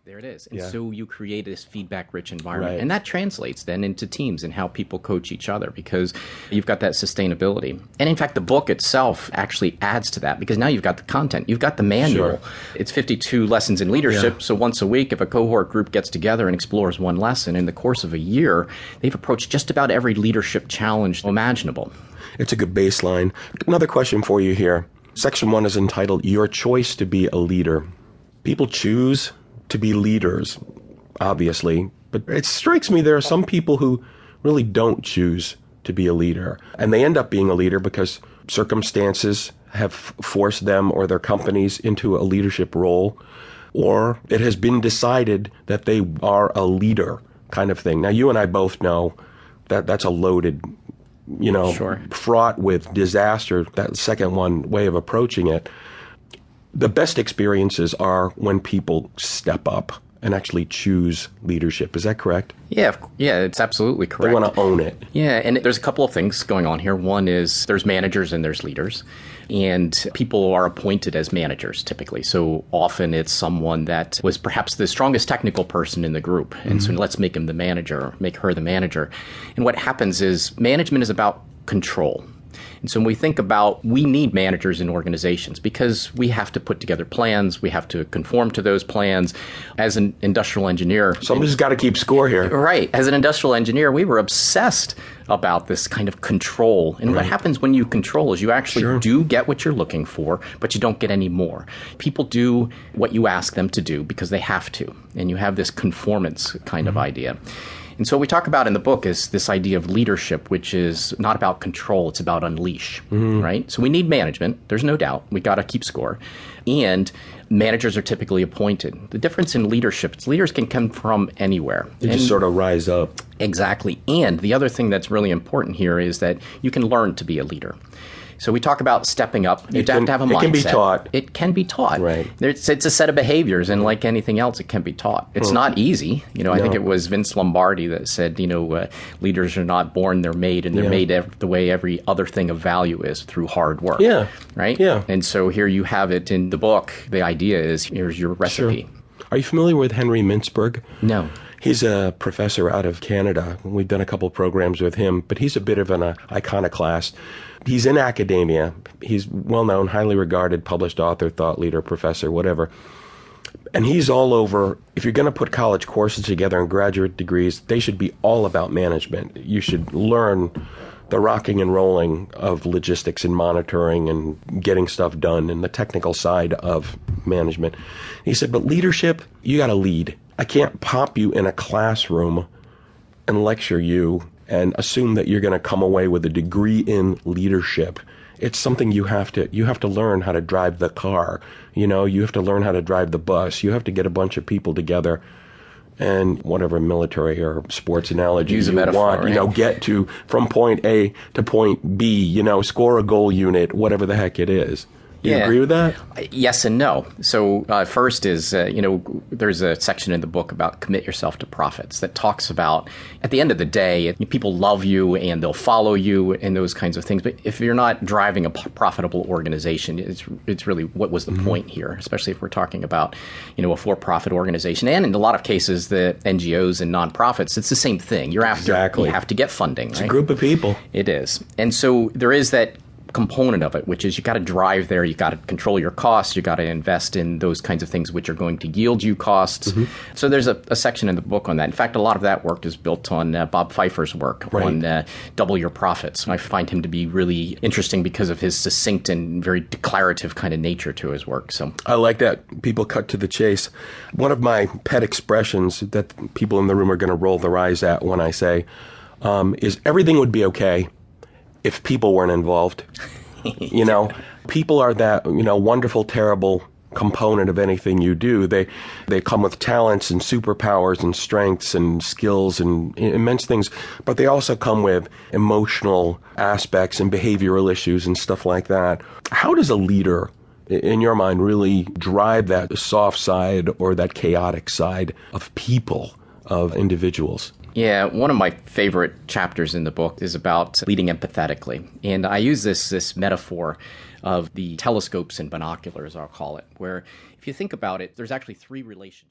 There it is. And Yeah. so you create this feedback-rich environment. Right. And that translates then into teams and how people coach each other because you've got that sustainability. And in fact, the book itself actually adds to that because now you've got the content. You've got the manual. Sure. It's 52 lessons in leadership. Yeah. So once a week, if a cohort group gets together and explores one lesson, in the course of a year, they've approached just about every leadership challenge imaginable. It's a good baseline. Another question for you here. Section 1 is entitled, Your Choice to be a Leader. People choose to be leaders, obviously, but it strikes me there are some people who really don't choose to be a leader, and they end up being a leader because circumstances have forced them or their companies into a leadership role, or it has been decided that they are a leader kind of thing. Now, you and I both know that that's a loaded, Sure. fraught with disaster, that second one way of approaching it. The best experiences are when people step up and actually choose leadership. Is that correct? Yeah, it's absolutely correct. They want to own it. Yeah, and there's a couple of things going on here. One is there's managers and there's leaders, and people are appointed as managers typically. So often it's someone that was perhaps the strongest technical person in the group, and so let's make him the manager, make her the manager. And what happens is management is about control. And so when we think about, we need managers in organizations because we have to put together plans, we have to conform to those plans. As an industrial engineer... Somebody's got to keep score here. Right. As an industrial engineer, we were obsessed about this kind of control. And what happens when you control is you actually do get what you're looking for, but you don't get any more. People do what you ask them to do because they have to. And you have this conformance kind of idea. And so what we talk about in the book is this idea of leadership, which is not about control, it's about unleash, right? So we need management, there's no doubt. We got to keep score. And managers are typically appointed. The difference in leadership is leaders can come from anywhere. They just sort of rise up. Exactly. And the other thing that's really important here is that you can learn to be a leader. So we talk about stepping up. You have to have a mindset. It can be taught. It can be taught. Right. It's a set of behaviors, and like anything else, it can be taught. It's not easy. I think it was Vince Lombardi that said, leaders are not born, they're made, and they're made the way every other thing of value is, through hard work. Yeah. Right? Yeah. And so here you have it in the book. The idea is, here's your recipe. Sure. Are you familiar with Henry Mintzberg? No. He's a professor out of Canada. We've done a couple of programs with him, but he's a bit of an iconoclast. He's in academia. He's well-known, highly regarded, published author, thought leader, professor, whatever. And he's all over, if you're going to put college courses together and graduate degrees, they should be all about management. You should learn the rocking and rolling of logistics and monitoring and getting stuff done and the technical side of management. He said, but leadership, you got to lead. I can't pop you in a classroom and lecture you and assume that you're going to come away with a degree in leadership. It's something you have to learn how to drive the car. You have to learn how to drive the bus. You have to get a bunch of people together and whatever military or sports analogy Use a you metaphor, want, right? Get to from point A to point B, score a goal unit, whatever the heck it is. Do you agree with that? Yes and no. So first is, there's a section in the book about commit yourself to profits that talks about, at the end of the day, people love you and they'll follow you and those kinds of things. But if you're not driving a profitable organization, it's really what was the point here, especially if we're talking about, a for-profit organization. And in a lot of cases, the NGOs and nonprofits, it's the same thing. You have to get funding. It's a group of people. It is. And so there is that component of it, which is you got to drive there, you got to control your costs, you got to invest in those kinds of things which are going to yield you costs. So there's a section in the book on that. In fact, a lot of that work is built on Bob Pfeiffer's work on Double Your Profits. I find him to be really interesting because of his succinct and very declarative kind of nature to his work. So I like that. People cut to the chase. One of my pet expressions that people in the room are going to roll their eyes at when I say is everything would be okay if people weren't involved. People are that, wonderful, terrible component of anything you do. They come with talents and superpowers and strengths and skills and immense things, but they also come with emotional aspects and behavioral issues and stuff like that. How does a leader, in your mind, really drive that soft side or that chaotic side of people, of individuals? Yeah, one of my favorite chapters in the book is about leading empathetically. And I use this metaphor of the telescopes and binoculars, I'll call it, where if you think about it, there's actually three relationships.